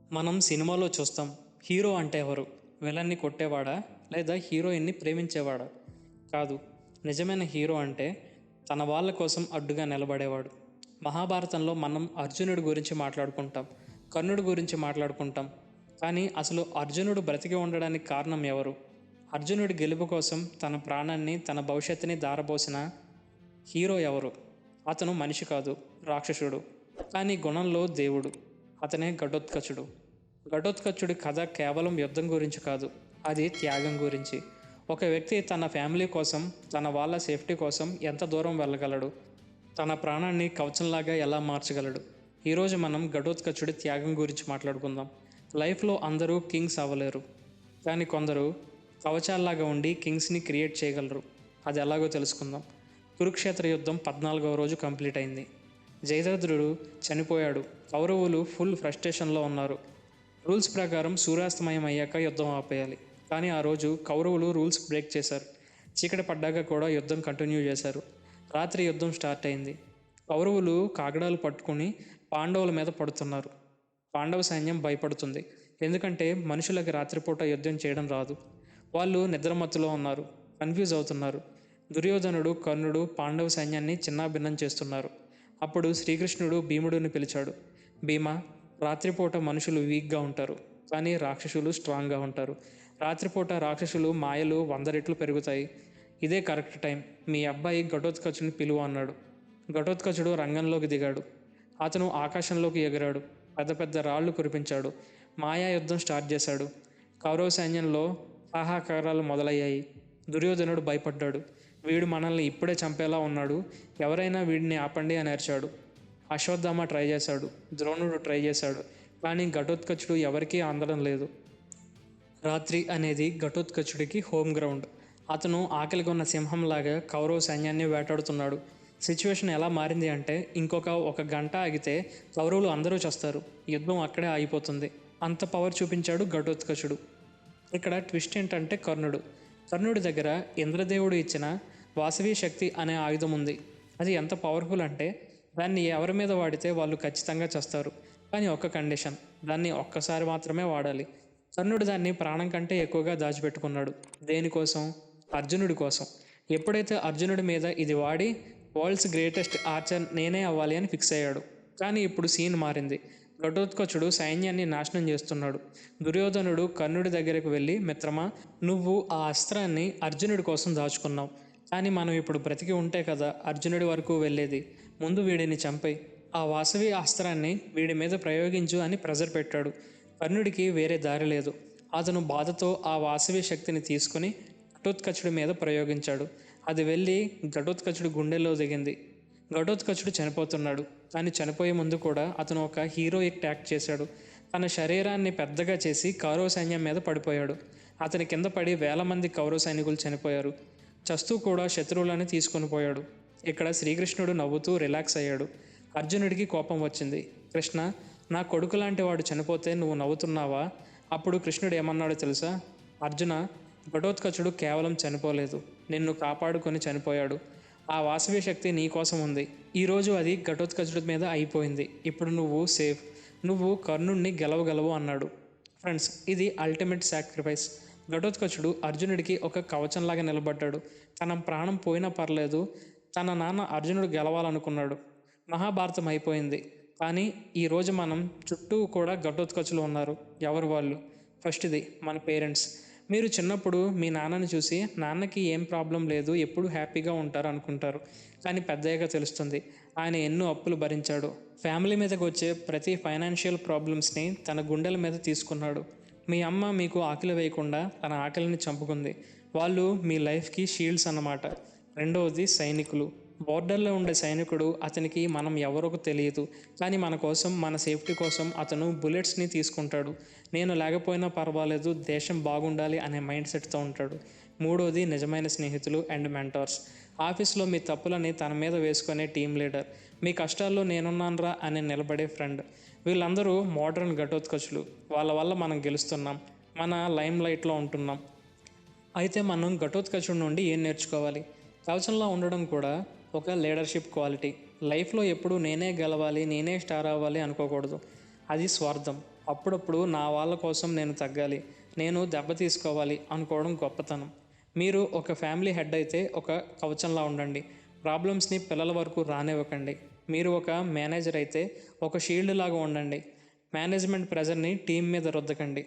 మనం సినిమాలో చూస్తాం. హీరో అంటే ఎవరు? విలన్ని కొట్టేవాడా? లేదా హీరోయిన్ని ప్రేమించేవాడా? కాదు. నిజమైన హీరో అంటే తన వాళ్ళ కోసం అడ్డుగా నిలబడేవాడు. మహాభారతంలో మనం అర్జునుడి గురించి మాట్లాడుకుంటాం. కర్ణుడి గురించి మాట్లాడుకుంటాం. కానీ అసలు అర్జునుడు బ్రతికి ఉండడానికి కారణం ఎవరు? అర్జునుడి గెలుపు కోసం తన ప్రాణాన్ని, తన భవిష్యత్తుని ధారపోసిన హీరో ఎవరు? అతను మనిషి కాదు, రాక్షసుడు. కానీ గుణంలో దేవుడు. అతనే ఘటోత్కచుడు. ఘటోత్కచుడి కథ కేవలం యుద్ధం గురించి కాదు, అది త్యాగం గురించి. ఒక వ్యక్తి తన ఫ్యామిలీ కోసం, తన వాళ్ళ సేఫ్టీ కోసం ఎంత దూరం వెళ్ళగలడు, తన ప్రాణాన్ని కవచంలాగా ఎలా మార్చగలడు. ఈరోజు మనం ఘటోత్కచుడి త్యాగం గురించి మాట్లాడుకుందాం. లైఫ్లో అందరూ కింగ్స్ అవ్వలేరు, కానీ కొందరు కవచాల్లాగా ఉండి కింగ్స్ని క్రియేట్ చేయగలరు. అది ఎలాగో తెలుసుకుందాం. కురుక్షేత్ర యుద్ధం 14వ రోజు కంప్లీట్ అయింది. జయద్రథుడు చనిపోయాడు. కౌరవులు ఫుల్ ఫ్రస్ట్రేషన్లో ఉన్నారు. రూల్స్ ప్రకారం సూర్యాస్తమయం అయ్యాక యుద్ధం ఆపేయాలి. కానీ ఆ రోజు కౌరవులు రూల్స్ బ్రేక్ చేశారు. చీకటి పడ్డాక కూడా యుద్ధం కంటిన్యూ చేశారు. రాత్రి యుద్ధం స్టార్ట్ అయింది. కౌరవులు కాగడాలు పట్టుకుని పాండవుల మీద పడుతున్నారు. పాండవ సైన్యం భయపడుతుంది. ఎందుకంటే మనుషులకి రాత్రిపూట యుద్ధం చేయడం రాదు. వాళ్ళు నిద్రమత్తులో ఉన్నారు, కన్ఫ్యూజ్ అవుతున్నారు. దుర్యోధనుడు, కర్ణుడు పాండవ సైన్యాన్ని చిన్నాభిన్నం చేస్తున్నారు. అప్పుడు శ్రీకృష్ణుడు భీముడిని పిలిచాడు. భీమా, రాత్రిపూట మనుషులు వీక్గా ఉంటారు, కానీ రాక్షసులు స్ట్రాంగ్గా ఉంటారు. రాత్రిపూట రాక్షసులు మాయలు 100 రెట్లు పెరుగుతాయి. ఇదే కరెక్ట్ టైం. మీ అబ్బాయి ఘటోత్కచుని పిలువు అన్నాడు. ఘటోత్కచుడు రంగంలోకి దిగాడు. అతను ఆకాశంలోకి ఎగిరాడు. పెద్ద పెద్ద రాళ్లు కురిపించాడు. మాయా యుద్ధం స్టార్ట్ చేశాడు. కౌరవ సైన్యంలో హాహాకారాలు మొదలయ్యాయి. దుర్యోధనుడు భయపడ్డాడు. వీడు మనల్ని ఇప్పుడే చంపేలా ఉన్నాడు, ఎవరైనా వీడిని ఆపండి అని అరిచాడు. అశ్వత్థామ ట్రై చేశాడు, ద్రోణుడు ట్రై చేశాడు, కానీ ఘటోత్కచుడు ఎవరికీ అందడం లేదు. రాత్రి అనేది ఘటోత్కచుడికి హోమ్ గ్రౌండ్. అతను ఆకలిగా ఉన్న సింహంలాగా కౌరవ సైన్యాన్ని వేటాడుతున్నాడు. సిచ్యువేషన్ ఎలా మారింది అంటే ఒక గంట ఆగితే కౌరవులు అందరూ చేస్తారు, యుద్ధం అక్కడే ఆగిపోతుంది. అంత పవర్ చూపించాడు ఘటోత్కచుడు. ఇక్కడ ట్విస్ట్ ఏంటంటే కర్ణుడి దగ్గర ఇంద్రదేవుడు ఇచ్చిన వాసవి శక్తి అనే ఆయుధం ఉంది. అది ఎంత పవర్ఫుల్ అంటే దాన్ని ఎవరి మీద వాడితే వాళ్ళు ఖచ్చితంగా చేస్తారు. కానీ ఒక్క కండిషన్, దాన్ని ఒక్కసారి మాత్రమే వాడాలి. కర్ణుడు దాన్ని ప్రాణం కంటే ఎక్కువగా దాచిపెట్టుకున్నాడు. దేనికోసం? అర్జునుడి కోసం. ఎప్పుడైతే అర్జునుడి మీద ఇది వాడి వరల్డ్స్ గ్రేటెస్ట్ ఆర్చర్ నేనే అవ్వాలి అని ఫిక్స్ అయ్యాడు. కానీ ఇప్పుడు సీన్ మారింది. ఘటోత్కచుడు సైన్యాన్ని నాశనం చేస్తున్నాడు. దుర్యోధనుడు కర్ణుడి దగ్గరకు వెళ్ళి, మిత్రమా, నువ్వు ఆ అస్త్రాన్ని అర్జునుడి కోసం దాచుకున్నావు, కానీ మనం ఇప్పుడు బ్రతికి ఉంటే కదా అర్జునుడి వరకు వెళ్ళేది. ముందు వీడిని చంపేయి, ఆ వాసవి అస్త్రాన్ని వీడి మీద ప్రయోగించు అని ప్రెజర్ పెట్టాడు. కర్ణుడికి వేరే దారి లేదు. అతను బాధతో ఆ వాసవి శక్తిని తీసుకుని ఘటోత్కచుడి మీద ప్రయోగించాడు. అది వెళ్ళి ఘటోత్కచుడి గుండెల్లో దిగింది. ఘటోత్కచుడు చనిపోతున్నాడు. కానీ చనిపోయే ముందు కూడా అతను ఒక హీరోయిక్ యాక్ట్ చేశాడు. తన శరీరాన్ని పెద్దగా చేసి కౌరవ సైన్యం మీద పడిపోయాడు. అతని కింద పడి వేల మంది కౌరవ సైనికులు చనిపోయారు. చస్తూ కూడా శత్రువులని తీసుకొని పోయాడు. ఇక్కడ శ్రీకృష్ణుడు నవ్వుతూ రిలాక్స్ అయ్యాడు. అర్జునుడికి కోపం వచ్చింది. కృష్ణ, నా కొడుకు లాంటి వాడు చనిపోతే నువ్వు నవ్వుతున్నావా? అప్పుడు కృష్ణుడు ఏమన్నాడో తెలుసా? అర్జున, ఘటోత్కచుడు కేవలం చనిపోలేదు, నిన్ను కాపాడుకొని చనిపోయాడు. ఆ వాసవి శక్తి నీ కోసం ఉంది. ఈరోజు అది ఘటోత్కచుడి మీద అయిపోయింది. ఇప్పుడు నువ్వు సేఫ్. నువ్వు కర్ణుడిని గెలవగలవు అన్నాడు. ఫ్రెండ్స్, ఇది అల్టిమేట్ సాక్రిఫైస్. ఘటోత్కచుడు అర్జునుడికి ఒక కవచంలాగా నిలబడ్డాడు. తన ప్రాణం పోయినా పర్లేదు, తన నాన్న అర్జునుడు గెలవాలనుకున్నాడు. మహాభారతం అయిపోయింది. కానీ ఈరోజు మనం చుట్టూ కూడా ఘటోత్కచులు ఉన్నారు. ఎవరు వాళ్ళు? ఫస్ట్ది మన పేరెంట్స్. మీరు చిన్నప్పుడు మీ నాన్నని చూసి నాన్నకి ఏం ప్రాబ్లం లేదు, ఎప్పుడు హ్యాపీగా ఉంటారు అనుకుంటారు. కానీ పెద్దయ్యాక తెలుస్తుంది ఆయన ఎన్నో అప్పులు భరించాడు. ఫ్యామిలీ మీదకి వచ్చే ప్రతి ఫైనాన్షియల్ ప్రాబ్లమ్స్ని తన గుండెల మీద తీసుకున్నాడు. మీ అమ్మ మీకు ఆకలి వేయకుండా తన ఆకలిని చంపుకుంది. వాళ్ళు మీ లైఫ్కి షీల్డ్స్ అన్నమాట. రెండవది సైనికులు. బోర్డర్లో ఉండే సైనికుడు, అతనికి మనం ఎవరో తెలియదు, కానీ మన కోసం, మన సేఫ్టీ కోసం అతను బుల్లెట్స్ని తీసుకుంటాడు. నేను లేకపోయినా పర్వాలేదు, దేశం బాగుండాలి అనే మైండ్ సెట్తో ఉంటాడు. మూడోది నిజమైన స్నేహితులు అండ్ మెంటార్స్. ఆఫీస్లో మీ తప్పులని తన మీద వేసుకునే టీం లీడర్, మీ కష్టాల్లో నేనున్నానరా అని నిలబడే ఫ్రెండ్. వీళ్ళందరూ మోడర్న్ ఘటోత్కచులు. వాళ్ళ వల్ల మనం గెలుస్తున్నాం, మన లైమ్ లైట్లో ఉంటున్నాం. అయితే మనం ఘటోత్కచుడి నుండి ఏం నేర్చుకోవాలి? కవచంలో ఉండడం కూడా ఒక లీడర్షిప్ క్వాలిటీ. లైఫ్లో ఎప్పుడు నేనే గెలవాలి, నేనే స్టార్ అవ్వాలి అనుకోకూడదు. అది స్వార్థం. అప్పుడప్పుడు నా వాళ్ళ కోసం నేను తగ్గాలి, నేను దెబ్బ తీసుకోవాలి అనుకోవడం గొప్పతనం. మీరు ఒక ఫ్యామిలీ హెడ్ అయితే ఒక కవచంలా ఉండండి. ప్రాబ్లమ్స్ని పిల్లల వరకు రానివ్వకండి. మీరు ఒక మేనేజర్ అయితే ఒక షీల్డ్ లాగా ఉండండి. మేనేజ్మెంట్ ప్రెజర్ని టీం మీద రుద్దకండి.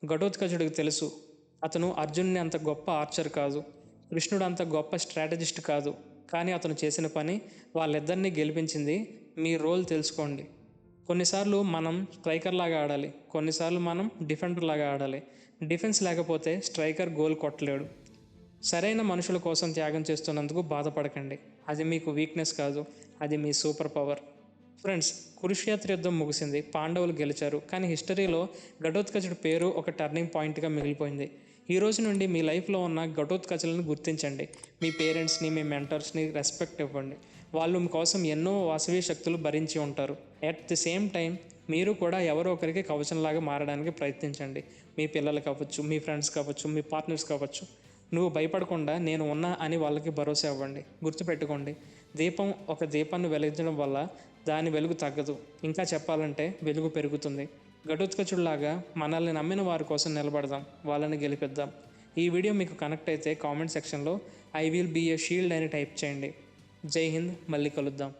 ఘటోత్కచుడికి తెలుసు, అతను అర్జున్ని అంత గొప్ప ఆర్చర్ కాదు, కృష్ణుడు అంత గొప్ప స్ట్రాటజిస్ట్ కాదు. కానీ అతను చేసిన పని వాళ్ళిద్దరినీ గెలిపించింది. మీ రోల్ తెలుసుకోండి. కొన్నిసార్లు మనం స్ట్రైకర్ లాగా ఆడాలి, కొన్నిసార్లు మనం డిఫెండర్ లాగా ఆడాలి. డిఫెన్స్ లేకపోతే స్ట్రైకర్ గోల్ కొట్టలేడు. సరైన మనుషుల కోసం త్యాగం చేస్తున్నందుకు బాధపడకండి. అది మీకు వీక్నెస్ కాదు, అది మీ సూపర్ పవర్. ఫ్రెండ్స్, కురుక్షేత్ర యుద్ధం ముగిసింది, పాండవులు గెలిచారు. కానీ హిస్టరీలో ఘటోత్కచుడి పేరు ఒక టర్నింగ్ పాయింట్గా మిగిలిపోయింది. ఈ రోజు నుండి మీ లైఫ్లో ఉన్న ఘటోత్కచులను గుర్తించండి. మీ పేరెంట్స్ని, మీ మెంటర్స్ని రెస్పెక్ట్ ఇవ్వండి. వాళ్ళు మీకోసం ఎన్నో వాసవి శక్తులు భరించి ఉంటారు. ఎట్ ది సేమ్ టైం మీరు కూడా ఎవరో ఒకరికి కవచంలాగా మారడానికి ప్రయత్నించండి. మీ పిల్లలు కావచ్చు, మీ ఫ్రెండ్స్ కావచ్చు, మీ పార్ట్నర్స్ కావచ్చు. నువ్వు భయపడకుండా నేను ఉన్నా అని వాళ్ళకి భరోసా ఇవ్వండి. గుర్తుపెట్టుకోండి, ఒక దీపాన్ని వెలిగించడం వల్ల దాని వెలుగు తగ్గదు, ఇంకా చెప్పాలంటే వెలుగు పెరుగుతుంది. ఘటోత్కచుడిలాగా మనల్ని నమ్మిన వారి కోసం నిలబడదాం, వాళ్ళని గెలిపిద్దాం. ఈ వీడియో మీకు కనెక్ట్ అయితే కామెంట్ సెక్షన్లో "I will be a shield" అని టైప్ చేయండి. జై హింద్, మళ్ళీ కలుద్దాం.